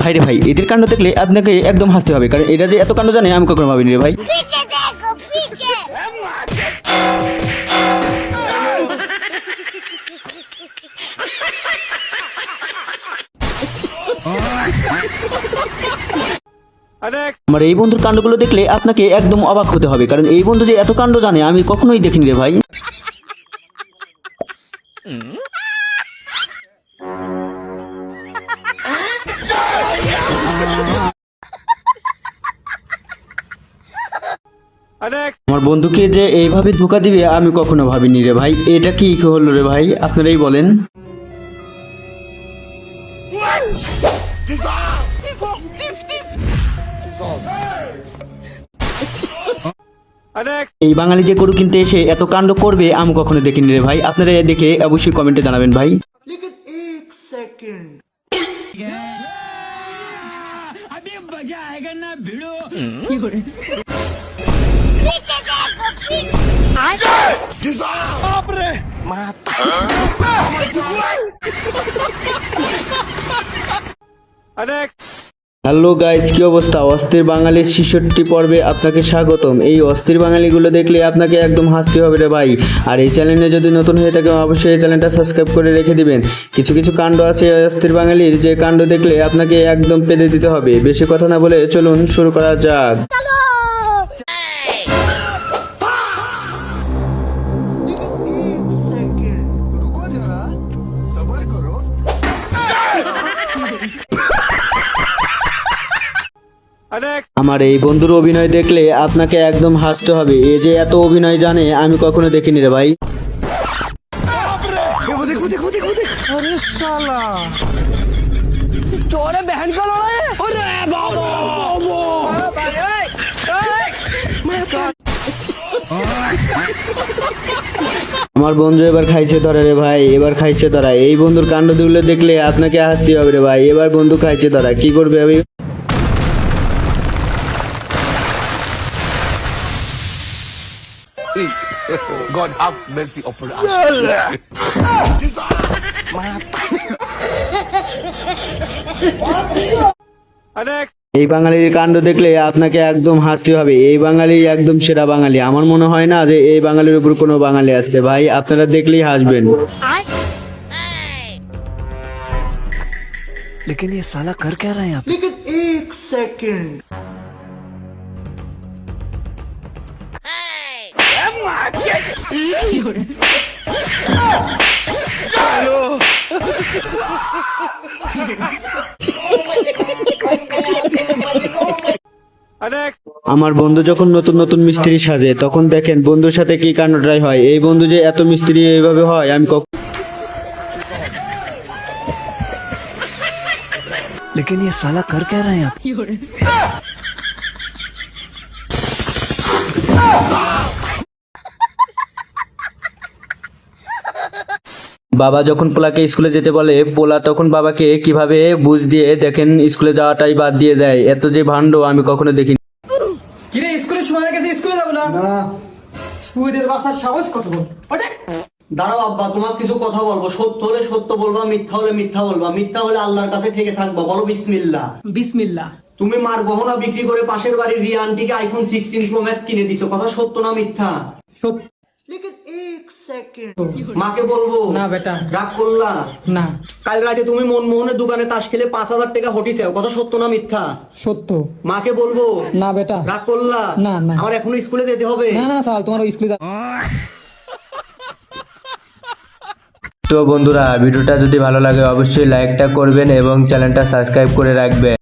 ভাই রে ভাই, এদের কাণ্ড দেখলে আপনাকে একদম হাসতে হবে, কারণ এরা যে এত কাণ্ড জানে আমি কখনো ভাবিনি রে ভাই। আমার এই বন্ধুর কাণ্ডগুলো দেখলে আপনাকে একদম অবাক হতে হবে, কারণ এই বন্ধু যে এত কাণ্ড জানে আমি কখনোই দেখিনি রে ভাই। আমার বন্ধুকে যে এইভাবে ধোকা দিবে আমি কখনো ভাবিনি রে ভাই। এটা কি হলো রে ভাই, আপনারাই বলেন। এই বাঙালি যে গরু কিনতে এসে এত কাণ্ড করবে আমি কখনো দেখিনি রে ভাই। আপনারা দেখে অবশ্যই কমেন্টে জানাবেন ভাই। হ্যালো গাইজ, কি অবস্থা? অস্থির বাঙালির 66 পর্বে আপনাকে স্বাগতম। এই অস্থির বাঙালিগুলো দেখলে আপনাকে একদম হাসতে হবে রে ভাই। আর এই চ্যানেলে যদি নতুন হয়ে থাকে অবশ্যই এই চ্যানেলটা সাবস্ক্রাইব করে রেখে দিবেন। কিছু কিছু কাণ্ড আছে অস্থির বাঙালির, যে কাণ্ড দেখলে আপনাকে একদম পেতে দিতে হবে। বেশি কথা না বলে চলুন শুরু করা যাক। আমার এই বন্ধুর অভিনয় দেখলে আপনাকে একদম হাসতে হবে। এ যে এত অভিনয় জানে আমি কখনো দেখিনি রে ভাই। আমার বন্ধু এবার খাইছে ধরা রে ভাই, এবার খাইছে ধরা। এই বন্ধুর কাণ্ডগুলো দেখলে আপনাকে হাসতে হবে রে ভাই। এবার বন্ধু খাইছে ধরা, কি করবে আমি? God have mercy upon us. এই বাঙালির কাণ্ড দেখলে আপনাকে একদম হাসতে হবে। এই বাঙালি একদম সেরা বাঙালি। আমার মনে হয় না যে এই বাঙালির উপর কোনো বাঙালি আসবে ভাই। আপনারা দেখলেই হাসবেন। लेकिन ये साला कर क्या रहा है यहाँ पे? लेकिन एक सेकंड। আমার বন্ধু যখন নতুন নতুন মিস্ত্রি সাজে তখন দেখেন বন্ধুর সাথে কি কাণ্ডটাই হয়। এই বন্ধু যে এত মিস্ত্রি এইভাবে হয় আমি लेकिन ये साला कर क्या रहा है यहाँ पे? বাবা যখন পোলাকে স্কুলে যেতে বলে, পোলা তখন বাবাকে কিভাবে বুঝ দিয়ে দেখেন স্কুলে যাওয়াটাই বাদ দিয়ে দেয়। এত যে ভাণ্ড আমি কখনো দেখিনি। কিরে স্কুলে সময় গেছে, স্কুলে যাবো না? স্কুলের বাসার সাহস কত বড়? দাঁড়াও আব্বা, তোমার কিছু কথা বলবো। সত্য হলে সত্য বলবা, মিথ্যা হলে মিথ্যা বলবা। মিথ্যা হলে আল্লাহর কাছে ঠেকে থাকবা। বলো বিসমিল্লাহ। বিসমিল্লাহ। তুমি মার গহনা বিক্রি করে পাশের বাড়ির রিয়া আন্টিকে আইফোন 16 প্রো ম্যাক্স কিনে দিছো। কথা সত্য না মিথ্যা? সত্য। মাকে বলবো না বেটা। রাগ করলা না। কাল রাতে তুমি মনমোহনের দোকানে তাস খেলে 5,000 টাকা হটিছে। কথা সত্য না মিথ্যা? সত্য। মাকে বলবো না বেটা। রাগ করলা? না না। আমার এখনো স্কুলে যেতে হবে। না না সাল, তোমার স্কুলে তো বন্ধুরা, ভিডিওটা যদি ভালো লাগে অবশ্যই লাইকটা করবেন এবং চ্যানেলটা সাবস্ক্রাইব করে রাখবেন।